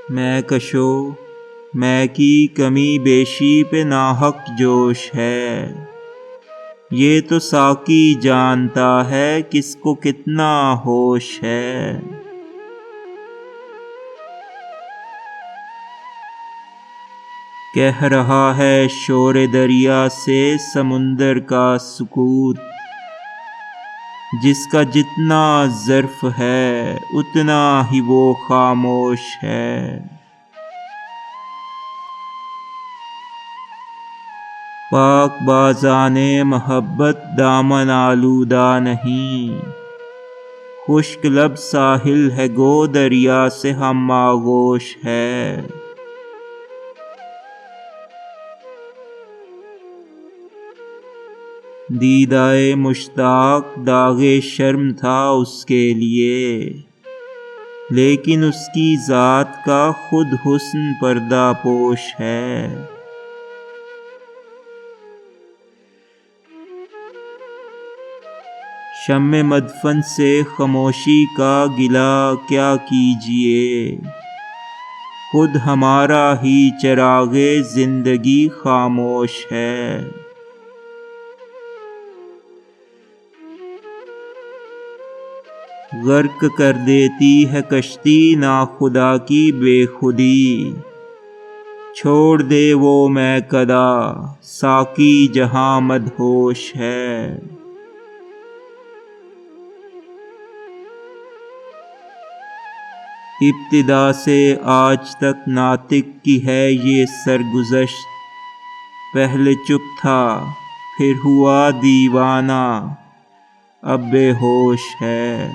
میں کشو میں کی کمی بیشی پہ ناحق جوش ہے، یہ تو ساقی جانتا ہے کس کو کتنا ہوش ہے۔ کہہ رہا ہے شور دریا سے سمندر کا سکوت، جس کا جتنا ظرف ہے اتنا ہی وہ خاموش ہے۔ پاک بازان محبت دامن آلودہ نہیں، خشک لب ساحل ہے گو دریا سے ہم آغوش ہے۔ دیدائے مشتاق داغ شرم تھا اس کے لیے، لیکن اس کی ذات کا خود حسن پردہ پوش ہے۔ شمع مدفن سے خاموشی کا گلہ کیا کیجیے، خود ہمارا ہی چراغ زندگی خاموش ہے۔ غرق کر دیتی ہے کشتی ناخدا کی بے خودی، چھوڑ دے وہ میکدہ ساقی جہاں مدہوش ہے۔ ابتدا سے آج تک ناطق کی ہے یہ سرگزشت، پہلے چپ تھا پھر ہوا دیوانہ اب بے ہوش ہے۔